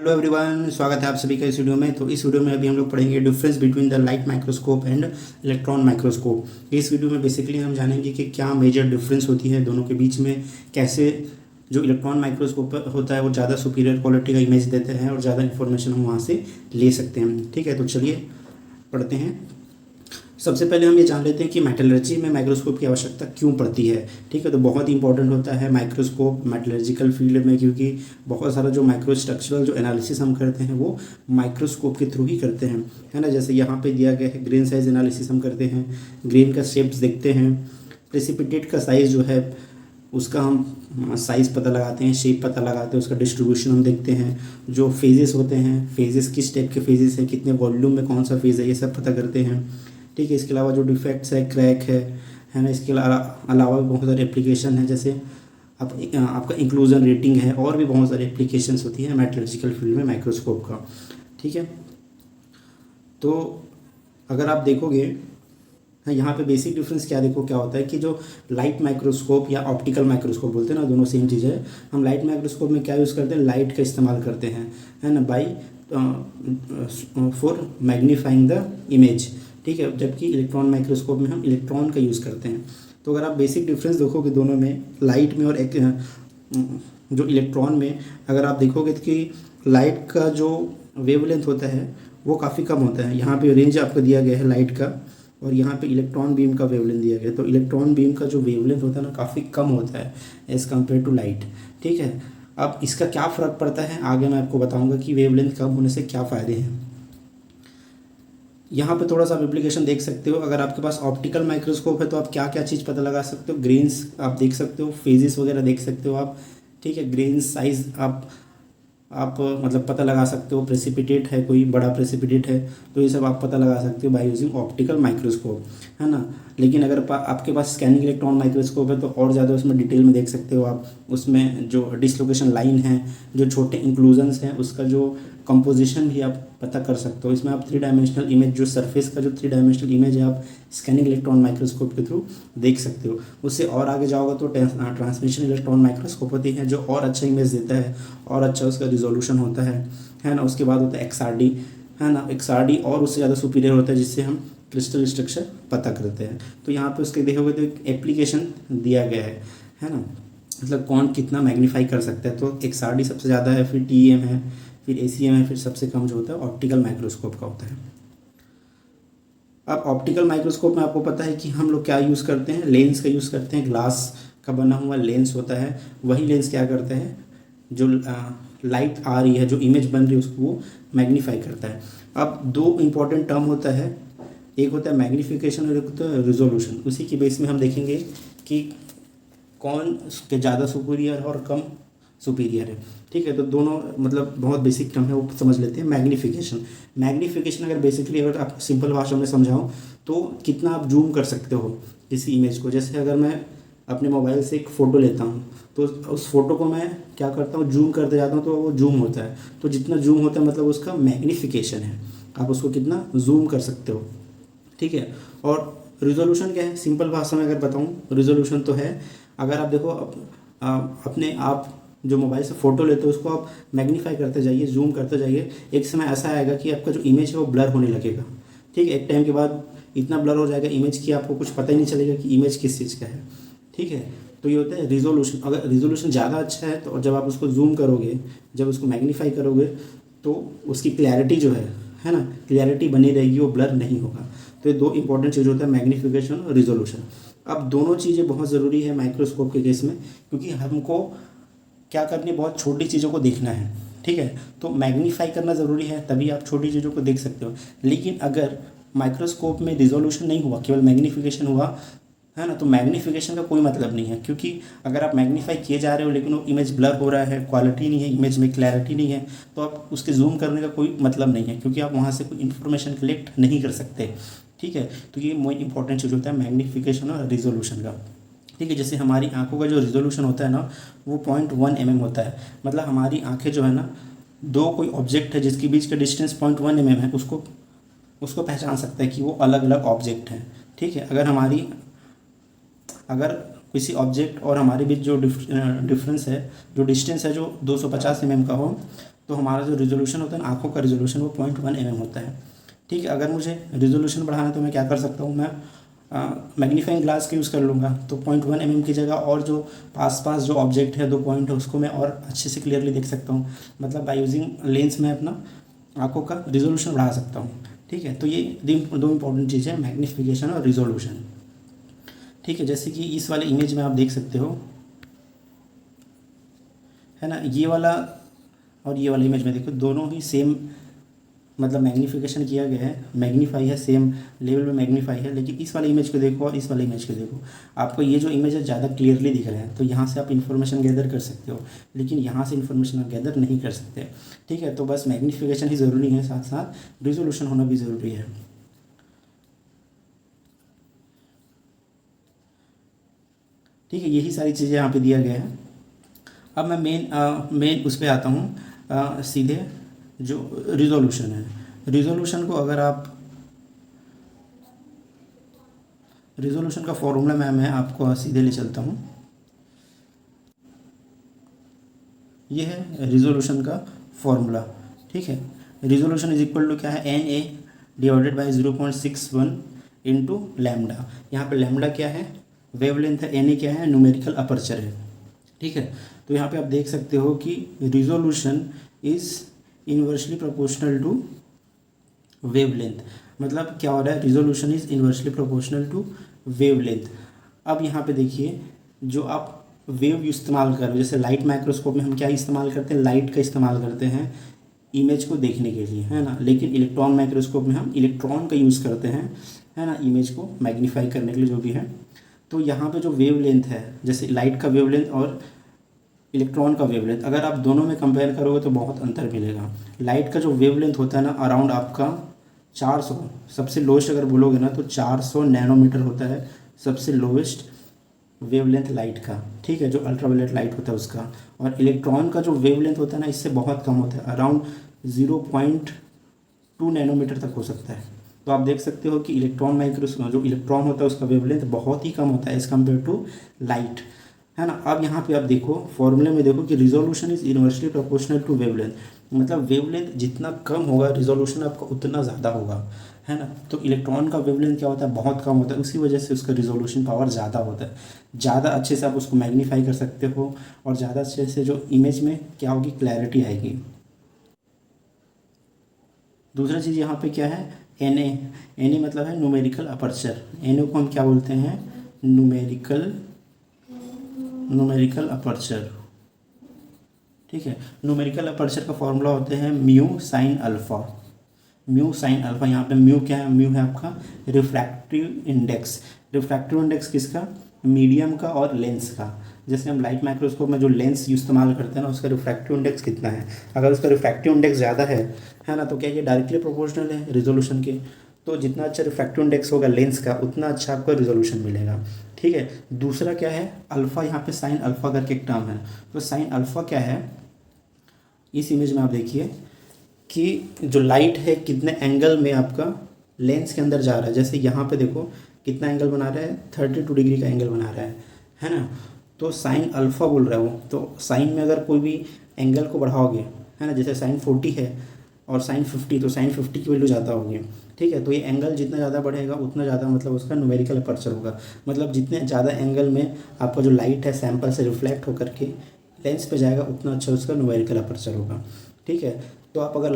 Hello everyone, स्वागत है आप सभी का इस वीडियो में। तो इस वीडियो में अभी हम लोग पढ़ेंगे difference between the light microscope and electron microscope. इस वीडियो में बेसिकली हम जानेंगे कि क्या मेजर डिफरेंस होती है दोनों के बीच में, कैसे जो इलेक्ट्रॉन माइक्रोस्कोप होता है वो ज़्यादा सुपीरियर क्वालिटी का इमेज देते हैं और ज़्यादा इन्फॉर्मेशन हम वहाँ से ले सकते हैं। ठीक है, तो चलिए पढ़ते हैं। सबसे पहले हम ये जान लेते हैं कि मेटलर्जी में माइक्रोस्कोप की आवश्यकता क्यों पड़ती है। ठीक है, तो बहुत ही इंपॉर्टेंट होता है माइक्रोस्कोप मेटलर्जिकल फील्ड में, क्योंकि बहुत सारा जो माइक्रो स्ट्रक्चरल जो एनालिसिस हम करते हैं वो माइक्रोस्कोप के थ्रू ही करते हैं, है ना। जैसे यहाँ पे दिया गया है ग्रेन साइज एनालिसिस हम करते हैं, ग्रेन का शेप्स देखते हैं, प्रेसिपिटेट का साइज़ जो है उसका हम साइज़ पता लगाते हैं, शेप पता लगाते हैं, उसका डिस्ट्रीब्यूशन हम देखते हैं, जो फेजेस होते हैं, फेजेस किस टाइप के फेजेस हैं, कितने वॉल्यूम में कौन सा फेज़ है, ये सब पता करते हैं। ठीक है, इसके अलावा जो डिफेक्ट्स है, क्रैक है ना, इसके अलावा भी बहुत सारे एप्लीकेशन हैं, जैसे आपका इंक्लूजन रेटिंग है, और भी बहुत सारी एप्लीकेशंस होती है मेटलर्जिकल फील्ड में माइक्रोस्कोप का। ठीक है, तो अगर आप देखोगे यहाँ पे बेसिक डिफरेंस क्या देखो क्या होता है कि जो लाइट माइक्रोस्कोप या ऑप्टिकल माइक्रोस्कोप बोलते हैं ना, दोनों सेम चीज़ है। हम लाइट माइक्रोस्कोप में क्या यूज़ करते हैं, लाइट का इस्तेमाल करते हैं, है ना, by for magnifying the image. ठीक है, जबकि इलेक्ट्रॉन माइक्रोस्कोप में हम इलेक्ट्रॉन का यूज़ करते हैं। तो अगर आप बेसिक डिफरेंस देखोगे दोनों में, लाइट में और जो इलेक्ट्रॉन में, अगर आप देखोगे कि लाइट का जो वेवलेंथ होता है वो काफ़ी कम होता है। यहाँ पे रेंज आपको दिया गया है लाइट का, और यहाँ पे इलेक्ट्रॉन बीम का वेवलेंथ दिया गया है। तो इलेक्ट्रॉन बीम का जो वेवलेंथ होता है ना, काफ़ी कम होता है एज़ कम्पेयर टू लाइट। ठीक है, अब इसका क्या फ़र्क पड़ता है आगे मैं आपको बताऊँगा कि वेवलेंथ कम होने से क्या फ़ायदे हैं। यहाँ पे थोड़ा सा आप एप्लीकेशन देख सकते हो। अगर आपके पास ऑप्टिकल माइक्रोस्कोप है तो आप क्या क्या चीज़ पता लगा सकते हो, ग्रेन्स आप देख सकते हो, फेजेस वगैरह देख सकते हो आप। ठीक है, ग्रेन्स साइज आप मतलब पता लगा सकते हो, प्रेसिपिटेट है, कोई बड़ा प्रेसिपिटेट है तो ये सब आप पता लगा सकते हो बाय यूजिंग ऑप्टिकल माइक्रोस्कोप, है ना। लेकिन अगर आपके पास स्कैनिंग इलेक्ट्रॉन माइक्रोस्कोप है तो और ज़्यादा उसमें डिटेल में देख सकते हो आप। उसमें जो डिसलोकेशन लाइन है, जो छोटे इंक्लूजन्स हैं, उसका जो कंपोजिशन भी आप पता कर सकते हो। इसमें आप 3 डायमेंशनल इमेज, जो सरफेस का जो 3 डायमेंशनल इमेज है, आप स्कैनिंग इलेक्ट्रॉन माइक्रोस्कोप के थ्रू देख सकते हो। उससे और आगे जाओगे तो ट्रांसमिशन इलेक्ट्रॉन माइक्रोस्कोप होती है, जो और अच्छा इमेज देता है और अच्छा उसका रिजोल्यूशन होता है ना। उसके बाद होता है XRD, है ना। XRD और उससे ज़्यादा सुपीरियर होता है, जिससे हम क्रिस्टल स्ट्रक्चर पता करते हैं। तो यहाँ पे उसके देखोगे तो एक एप्लीकेशन दिया गया है ना, मतलब कौन कितना मैग्नीफाई कर सकता है। तो XRD सबसे ज़्यादा है, फिर TEM है, फिर ACM है, फिर सबसे कम जो होता है ऑप्टिकल माइक्रोस्कोप का होता है। अब ऑप्टिकल माइक्रोस्कोप में आपको पता है कि हम लोग क्या यूज़ करते हैं, लेंस का यूज़ करते हैं। ग्लास का बना हुआ लेंस होता है, वही लेंस क्या करता है, जो लाइट आ रही है, जो इमेज बन रही है, उसको वो मैग्नीफाई करता है। अब 2 इम्पॉर्टेंट टर्म होता है, एक होता है मैग्नीफिकेशन और एक होता है रिजोल्यूशन। उसी की बेस में हम देखेंगे कि कौन के ज़्यादा सुपीरियर और कम सुपीरियर है। ठीक है, तो दोनों मतलब बहुत बेसिक टर्म है, वो समझ लेते हैं। मैग्नीफिकेशन अगर बेसिकली अगर आप सिंपल भाषा में समझाऊँ तो कितना आप जूम कर सकते हो किसी इमेज को। जैसे अगर मैं अपने मोबाइल से एक फ़ोटो लेता हूँ तो उस फोटो को मैं क्या करता हूँ, जूम करते जाता हूँ, तो वो जूम होता है। तो जितना जूम होता है मतलब उसका मैग्नीफिकेशन है, आप उसको कितना जूम कर सकते हो। ठीक है, और रिजोल्यूशन क्या है, सिंपल भाषा में अगर बताऊँ, रिजोल्यूशन तो है, अगर आप देखो अपने आप जो मोबाइल से फ़ोटो लेते हो उसको आप मैग्नीफाई करते जाइए, जूम करते जाइए, एक समय ऐसा आएगा कि आपका जो इमेज है वो ब्लर होने लगेगा। ठीक है, एक टाइम के बाद इतना ब्लर हो जाएगा इमेज की, आपको कुछ पता ही नहीं चलेगा कि इमेज किस चीज़ का है। ठीक है, तो ये होता है रिजोल्यूशन। अगर रिजोल्यूशन ज़्यादा अच्छा है तो जब आप उसको जूम करोगे, जब उसको मैग्नीफाई करोगे तो उसकी क्लैरिटी जो है ना, क्लैरिटी बनी रहेगी, वो ब्लर नहीं होगा। तो ये 2 इंपॉर्टेंट चीज़ होता है, मैग्नीफिकेशन और रिजोल्यूशन। अब दोनों चीज़ें बहुत ज़रूरी है माइक्रोस्कोप के केस में, क्योंकि हमको क्या करनी, बहुत छोटी चीज़ों को देखना है। ठीक है, तो मैग्नीफाई करना ज़रूरी है, तभी आप छोटी चीज़ों को देख सकते हो। लेकिन अगर माइक्रोस्कोप में रिजोल्यूशन नहीं हुआ, केवल मैग्नीफिकेशन हुआ, है ना, तो मैग्नीफिकेशन का कोई मतलब नहीं है। क्योंकि अगर आप मैग्नीफाई किए जा रहे हो लेकिन वो इमेज ब्लर हो रहा है, क्वालिटी नहीं है इमेज में, क्लैरिटी नहीं है, तो आप उसके जूम करने का कोई मतलब नहीं है, क्योंकि आप वहाँ से कोई इन्फॉर्मेशन कलेक्ट नहीं कर सकते। ठीक है, तो ये मोस्ट इंपॉर्टेंट चीज़ होता है मैग्नीफिकेशन और रिजोल्यूशन का। ठीक है, जैसे हमारी आंखों का जो रिजोल्यूशन होता है ना, वो 0.1 mm होता है। मतलब हमारी आंखें जो है ना, दो कोई ऑब्जेक्ट है जिसके बीच का डिस्टेंस 0.1 mm है, उसको पहचान सकता है कि वो अलग अलग ऑब्जेक्ट हैं। ठीक है, अगर किसी ऑब्जेक्ट और हमारे बीच जो डिफरेंस है, जो डिस्टेंस है, जो 250 mm का हो, तो हमारा जो रिजोल्यूशन होता है ना, आँखों का रिजोल्यूशन वो 0.1 mm होता है। ठीक है, अगर मुझे रिजोल्यूशन बढ़ाना है तो मैं क्या कर सकता हूँ, मैं मैग्नीफाइंग ग्लास का यूज़ कर लूँगा। तो 0.1 mm की जगह और जो पास जो ऑब्जेक्ट है, 2 पॉइंट है, उसको मैं और अच्छे से क्लियरली देख सकता हूँ। मतलब बाय यूजिंग लेंस में अपना आँखों का रिजोल्यूशन बढ़ा सकता हूँ। ठीक है, तो ये दो इंपॉर्टेंट चीज़ें हैं, मैग्नीफिकेशन और रिजोल्यूशन। ठीक है, जैसे कि इस वाले इमेज में आप देख सकते हो, है ना, ये वाला और ये वाला इमेज में देखो, दोनों ही सेम मतलब मैग्नीफिकेशन किया गया है, मैग्नीफाई है, सेम लेवल में मैग्नीफाई है। लेकिन इस वाले इमेज को देखो और इस वाले इमेज को देखो, आपको ये जो इमेज है ज़्यादा क्लियरली दिख रहा है, तो यहाँ से आप इन्फॉर्मेशन गैदर कर सकते हो, लेकिन यहाँ से इन्फॉर्मेशन आप गैदर नहीं कर सकते। ठीक है, तो बस मैग्नीफिकेशन ही ज़रूरी है, साथ साथ रिजोल्यूशन होना भी ज़रूरी है। ठीक है, यही सारी चीज़ें यहाँ पे दिया गया है। अब मैं मेन उस पर आता हूँ, सीधे जो रिजोल्यूशन है। रिजोल्यूशन को अगर आप रिजोल्यूशन का फॉर्मूला मैं आपको सीधे ले चलता हूँ। ये है रिजोल्यूशन का फॉर्मूला। ठीक है, रिजोल्यूशन इज इक्वल टू क्या है, N A divided by 0.61 into lambda. यहाँ पे लैम्डा क्या है, वेवलेंथ है, एन ए क्या है, न्यूमेरिकल अपर्चर है। ठीक है, तो यहाँ पे आप देख सकते हो कि resolution is inversely proportional to wavelength. मतलब क्या हो रहा है, resolution is inversely proportional to wavelength. अब यहाँ पे देखिए, जो आप वेव इस्तेमाल कर रहे हो, जैसे लाइट माइक्रोस्कोप में हम क्या इस्तेमाल करते हैं, लाइट का इस्तेमाल करते हैं इमेज को देखने के लिए, है ना। लेकिन इलेक्ट्रॉन माइक्रोस्कोप में हम इलेक्ट्रॉन का यूज़ करते हैं, है ना, इमेज को मैग्नीफाई करने के लिए जो भी है। तो यहाँ पे जो वेवलेंथ है, जैसे लाइट का वेवलेंथ और इलेक्ट्रॉन का वेवलेंथ, अगर आप दोनों में कंपेयर करोगे तो बहुत अंतर मिलेगा। लाइट का जो वेवलेंथ होता है ना, अराउंड आपका 400, सबसे लोएस्ट अगर बोलोगे ना तो 400 नैनोमीटर होता है सबसे लोएस्ट वेवलेंथ लाइट का। ठीक है, जो अल्ट्रावायलेट लाइट होता है उसका। और इलेक्ट्रॉन का जो वेवलेंथ होता है ना, इससे बहुत कम होता है, अराउंड 0.2 नैनोमीटर तक हो सकता है। तो आप देख सकते हो कि इलेक्ट्रॉन माइक्रोस्कोप, जो इलेक्ट्रॉन होता है उसका वेवलेंथ बहुत ही कम होता है एज़ कम्पेयर टू लाइट, है ना। अब यहाँ पे आप देखो, फॉर्मूले में देखो कि resolution is inversely proportional to wavelength. मतलब वेवलेंथ जितना कम होगा, रिजोल्यूशन आपका उतना ज़्यादा होगा, है ना। तो इलेक्ट्रॉन का वेवलेंथ क्या होता है, बहुत कम होता है, उसी वजह से उसका रिजोल्यूशन पावर ज़्यादा होता है। ज़्यादा अच्छे से आप उसको मैग्नीफाई कर सकते हो और ज़्यादा अच्छे से जो इमेज में क्या होगी, क्लैरिटी आएगी। दूसरा चीज़ यहाँ पे क्या है, एन ए मतलब है न्यूमेरिकल अपर्चर। एन ए को हम क्या बोलते हैं, न्यूमेरिकल अपर्चर। ठीक है, न्यूमेरिकल अपर्चर का फॉर्मूला होते हैं mu sine alpha. Mu sine alpha, यहाँ पे म्यू क्या है, म्यू है आपका रिफ्रैक्टिव इंडेक्स। रिफ्रैक्टिव इंडेक्स किसका, मीडियम का और लेंस का। जैसे हम लाइट माइक्रोस्कोप में जो लेंस इस्तेमाल करते हैं ना, उसका रिफ्रैक्टिव इंडेक्स कितना है। अगर उसका रिफ्रैक्टिव इंडेक्स ज़्यादा है ना, तो क्या ये डायरेक्टली प्रोपोर्शनल है रिजोल्यूशन के। तो जितना अच्छा रिफ्रैक्टिव इंडेक्स होगा लेंस का, उतना अच्छा आपको रिजोल्यूशन मिलेगा। ठीक है, दूसरा क्या है, अल्फ़ा, यहाँ पे साइन अल्फ़ा करके एक टर्म है। तो साइन अल्फ़ा क्या है, इस इमेज में आप देखिए कि जो लाइट है कितने एंगल में आपका लेंस के अंदर जा रहा है। जैसे यहाँ पे देखो कितना एंगल बना रहा है, 32 डिग्री का एंगल बना रहा है ना। तो साइन अल्फ़ा बोल रहा है वो। तो साइन में अगर कोई भी एंगल को बढ़ाओगे, है ना, जैसे साइन 40 है और साइन 50, तो साइन 50 की वैल्यू ज़्यादा होगी। ठीक है, तो ये एंगल जितना ज़्यादा बढ़ेगा उतना ज़्यादा मतलब उसका न्यूमेरिकल अपर्चर होगा। मतलब जितने ज़्यादा एंगल में आपका जो लाइट है सैंपल से रिफ्लेक्ट होकर के लेंस पे जाएगा, उतना अच्छा उसका न्यूमेरिकल अपर्चर होगा। ठीक है, तो आप अगर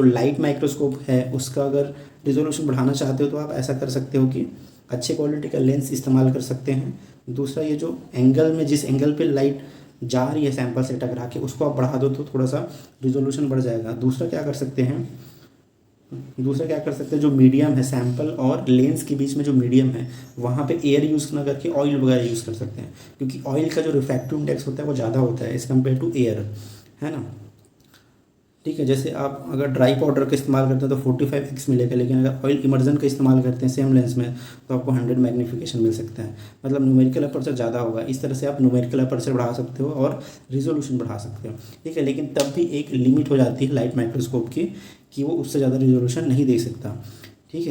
लाइट माइक्रोस्कोप है उसका अगर रिजोल्यूशन बढ़ाना चाहते हो तो आप ऐसा कर सकते हो कि अच्छे क्वालिटी का लेंस इस्तेमाल कर सकते हैं। दूसरा, ये जो एंगल में जिस एंगल पे लाइट जा रही है सैंपल से टकरा के, उसको आप बढ़ा दो तो थोड़ा सा रिजोल्यूशन बढ़ जाएगा। दूसरा क्या कर सकते हैं, जो मीडियम है सैंपल और लेंस के बीच में जो मीडियम है, वहाँ पे एयर यूज़ ना करके ऑयल वगैरह यूज़ कर सकते हैं, क्योंकि ऑयल का जो रिफ्रैक्टिव इंडेक्स होता है वो ज़्यादा होता है एज़ कम्पेयर टू एयर, है ना। ठीक है, जैसे आप अगर ड्राई पाउडर का इस्तेमाल करते हैं तो 45x मिलेगा, लेकिन अगर ऑयल इमर्जन का इस्तेमाल करते हैं सेम लेंस में तो आपको 100 मैग्नीफिकेशन मिल सकता है। मतलब न्यूमेरिकल अपर्चर ज़्यादा होगा। इस तरह से आप न्यूमेरिकल अपर्चर बढ़ा सकते हो और रिजोल्यूशन बढ़ा सकते हो। ठीक है, लेकिन तब भी एक लिमिट हो जाती है लाइट माइक्रोस्कोप की कि वो उससे ज़्यादा रिजोल्यूशन नहीं दे सकता। ठीक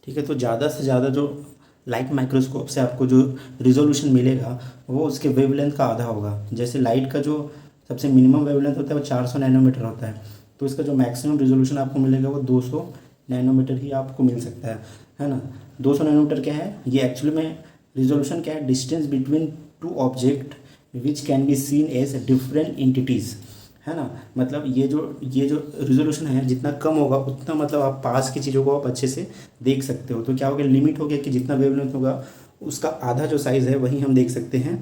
है, तो ज़्यादा से ज़्यादा जो लाइट माइक्रोस्कोप से आपको जो रिजोल्यूशन मिलेगा वो उसके वेवलेंथ का आधा होगा। जैसे लाइट का जो सबसे मिनिमम वेवलेंथ होता है वो 400 नैनोमीटर होता है, तो इसका जो मैक्सिमम रिजोल्यूशन आपको मिलेगा वो 200 नैनोमीटर ही आपको मिल सकता है ना। 200 नैनोमीटर क्या है, ये एक्चुअली में रिजोल्यूशन क्या है, distance between two object which can be seen as different entities, है ना। मतलब ये जो रिजोल्यूशन है जितना कम होगा उतना मतलब आप पास की चीज़ों को आप अच्छे से देख सकते हो। तो क्या हो गया, लिमिट हो गया कि जितना वेवलेंथ होगा उसका आधा जो साइज़ है वही हम देख सकते हैं,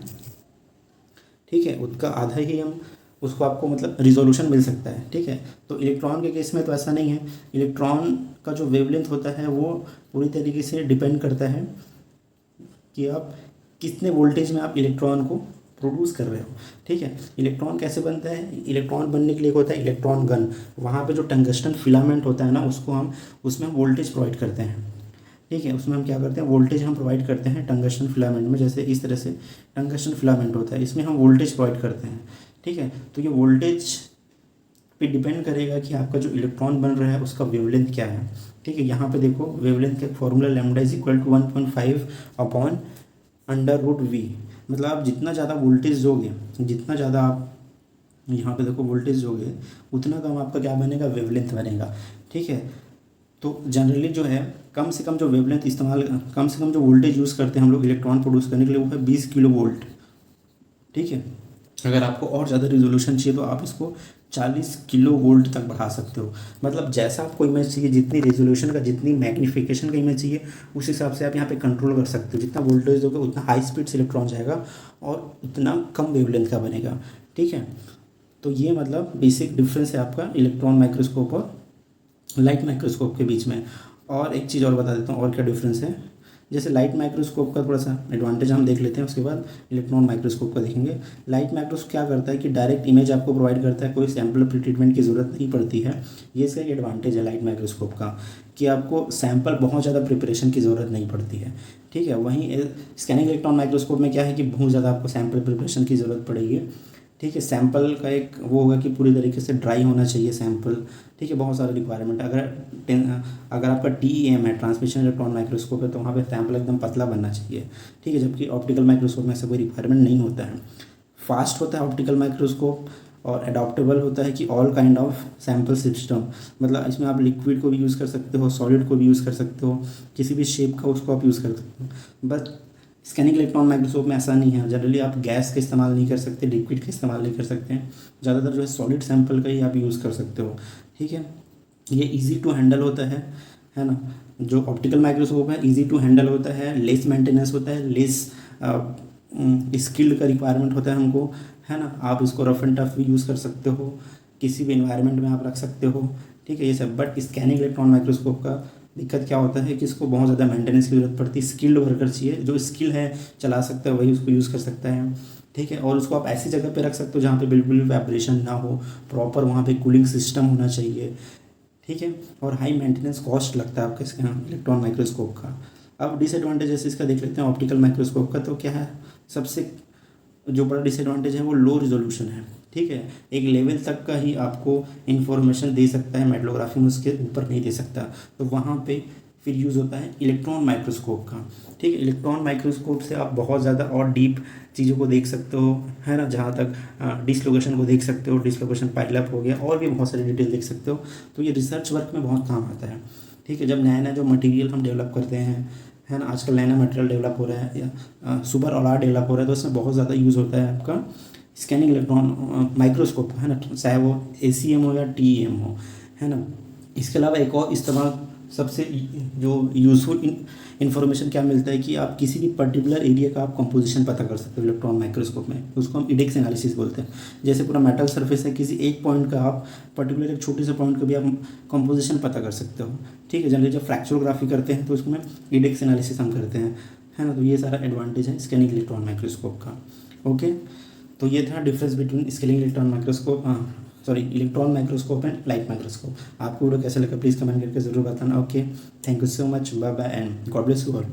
ठीक है, उसका आधा ही हम उसको आपको मतलब रिजोल्यूशन मिल सकता है, ठीक है। तो इलेक्ट्रॉन के केस में तो ऐसा नहीं है, इलेक्ट्रॉन का जो वेवलेंथ होता है वो पूरी तरीके से डिपेंड करता है कि आप कितने वोल्टेज में आप इलेक्ट्रॉन को प्रोड्यूस कर रहे हो, ठीक है। इलेक्ट्रॉन कैसे बनता है, इलेक्ट्रॉन बनने के लिए होता है इलेक्ट्रॉन गन, वहाँ पे जो टंगस्टन फिलामेंट होता है ना उसको हम उसमें वोल्टेज प्रोवाइड करते हैं, ठीक है। उसमें हम क्या करते हैं, वोल्टेज हम प्रोवाइड करते हैं टंगस्टन फिलामेंट में, जैसे इस तरह से टंगस्टन फिलामेंट होता है, इसमें हम वोल्टेज प्रोवाइड करते हैं, ठीक है। तो ये वोल्टेज पे डिपेंड करेगा कि आपका जो इलेक्ट्रॉन बन रहा है उसका वेवलेंथ क्या है, ठीक है। यहाँ पे देखो वेवलेंथ का formula lambda is equal to 1.5 upon √V। मतलब आप जितना ज़्यादा वोल्टेज दोगे, जितना ज़्यादा आप यहाँ पे देखो वोल्टेज दोगे उतना कम आपका क्या बनेगा, वेवलेंथ बनेगा, ठीक है। तो जनरली जो है कम से कम जो वेवलेंथ इस्तेमाल, कम से कम जो वोल्टेज यूज़ करते हैं हम लोग इलेक्ट्रॉन प्रोड्यूस करने के लिए वो है 20 किलो वोल्ट, ठीक है। अगर आपको और ज़्यादा रिजोल्यूशन चाहिए तो आप इसको 40 किलो वोल्ट तक बढ़ा सकते हो। मतलब जैसा आपको इमेज चाहिए, जितनी रेजोल्यूशन का, जितनी मैग्नीफिकेशन का इमेज चाहिए उस हिसाब से आप यहाँ पे कंट्रोल कर सकते हो। जितना वोल्टेज दोगे उतना हाई स्पीड से इलेक्ट्रॉन जाएगा और उतना कम वेवलेंथ का बनेगा, ठीक है। तो ये मतलब बेसिक डिफरेंस है आपका इलेक्ट्रॉन माइक्रोस्कोप और लाइट माइक्रोस्कोप के बीच में। और एक चीज़ और बता देता हूँ और क्या डिफरेंस है। जैसे लाइट माइक्रोस्कोप का थोड़ा सा एडवांटेज हम देख लेते हैं, उसके बाद इलेक्ट्रॉन माइक्रोस्कोप का देखेंगे। लाइट माइक्रोस्कोप क्या करता है कि डायरेक्ट इमेज आपको प्रोवाइड करता है, कोई सैम्पल ट्रीटमेंट की ज़रूरत नहीं पड़ती है। ये इसका एक एडवांटेज है लाइट माइक्रोस्कोप का कि आपको सैम्पल बहुत ज़्यादा प्रिपरेशन की ज़रूरत नहीं पड़ती है, ठीक है। वहीं स्कैनिंग इलेक्ट्रॉन माइक्रोस्कोप में क्या है कि बहुत ज़्यादा आपको सैम्पल प्रिपरेशन की ज़रूरत पड़ेगी, ठीक है। सैंपल का एक वो होगा कि पूरी तरीके से ड्राई होना चाहिए सैंपल, ठीक है। बहुत सारे रिक्वायरमेंट, अगर आपका TEM है, ट्रांसमिशन इलेक्ट्रॉन माइक्रोस्कोप है, तो वहाँ पे सैंपल एकदम पतला बनना चाहिए, ठीक है। जबकि ऑप्टिकल माइक्रोस्कोप में ऐसा कोई रिक्वायरमेंट नहीं होता है। फास्ट होता है ऑप्टिकल माइक्रोस्कोप और अडॉप्टेबल होता है कि all kind of sample system, मतलब इसमें आप लिक्विड को भी यूज़ कर सकते हो, सॉलिड को भी यूज़ कर सकते हो, किसी भी शेप का उसको आप यूज़ कर सकते हो। बट स्कैनिंग इलेक्ट्रॉन माइक्रोस्कोप में ऐसा नहीं है। जनरली आप गैस का इस्तेमाल नहीं कर सकते, लिक्विड का इस्तेमाल नहीं कर सकते हैं, ज़्यादातर जो है सॉलिड सैंपल का ही आप यूज़ कर सकते हो, ठीक है। ये इजी टू हैंडल होता है ना। जो ऑप्टिकल माइक्रोस्कोप है इजी टू हैंडल होता है, लेस मेंटेनेंस होता है, लेस स्किल्ड का रिक्वायरमेंट होता है हमको, है ना। आप इसको रफ एंड टफ भी यूज़ कर सकते हो, किसी भी इन्वायरमेंट में आप रख सकते हो, ठीक है, ये सब। बट स्कैनिंग इलेक्ट्रॉन माइक्रोस्कोप का दिक्कत क्या होता है कि इसको बहुत ज़्यादा मेंटेनेंस की ज़रूरत पड़ती है, स्किल्ड वर्कर चाहिए, जो स्किल है चला सकता है वही उसको यूज़ कर सकता है, ठीक है। और उसको आप ऐसी जगह पे रख सकते हो जहाँ पे बिल्कुल भी वाइब्रेशन ना हो, प्रॉपर वहाँ पे कूलिंग सिस्टम होना चाहिए, ठीक है। और हाई मेंटेनेंस कॉस्ट लगता है आपके इलेक्ट्रॉन माइक्रोस्कोप का। अब डिसएडवांटेजेस इसका देख लेते हैं ऑप्टिकल माइक्रोस्कोप का। तो क्या है, सबसे जो बड़ा डिसएडवांटेज है वो लो रिजोल्यूशन है, ठीक है। एक लेवल तक का ही आपको इन्फॉर्मेशन दे सकता है, मेटलोग्राफी में उसके ऊपर नहीं दे सकता। तो वहाँ पे फिर यूज़ होता है इलेक्ट्रॉन माइक्रोस्कोप का, ठीक है। इलेक्ट्रॉन माइक्रोस्कोप से आप बहुत ज़्यादा और डीप चीज़ों को देख सकते हो, है ना। जहाँ तक डिसलोकेशन को देख सकते हो, डिसलोकेशन पाइलअप हो गया, और भी बहुत सारी डिटेल देख सकते हो। तो ये रिसर्च वर्क में बहुत काम आता है, ठीक है। जब नया नया जो मटेरियल हम डेवलप करते हैं, है ना, आजकल नया नया मटेरियल डेवलप हो रहा है या सुपर ऑलार डेवलप हो रहा है, तो इसमें बहुत ज़्यादा यूज़ होता है आपका स्कैनिंग इलेक्ट्रॉन माइक्रोस्कोप, है ना, चाहे वो ACM हो या TEM हो, है ना। इसके अलावा एक और इस्तेमाल सबसे जो यूज़फुल इन्फॉर्मेशन क्या मिलता है कि आप किसी भी पर्टिकुलर एरिया का आप कंपोजिशन पता कर सकते हो इलेक्ट्रॉन माइक्रोस्कोप में, उसको हम IDEX एनालिसिस बोलते हैं। जैसे पूरा मेटल सरफेस है, किसी एक पॉइंट का आप पर्टिकुलर एक छोटे से पॉइंट का भी आप कंपोजिशन पता कर सकते हो, ठीक है। जनरली जब फ्रैक्चरोग्राफी करते हैं तो उसमें IDEX एनालिसिस हम करते हैं, है ना। तो ये सारा एडवांटेज है स्कैनिंग इलेक्ट्रॉन माइक्रोस्कोप का, ओके। तो ये था difference between scanning electron microscope, electron microscope and light microscope. आपको वीडियो कैसा लगा प्लीज़ कमेंट करके ज़रूर बताना, okay. Thank you so much, bye bye and god bless you all.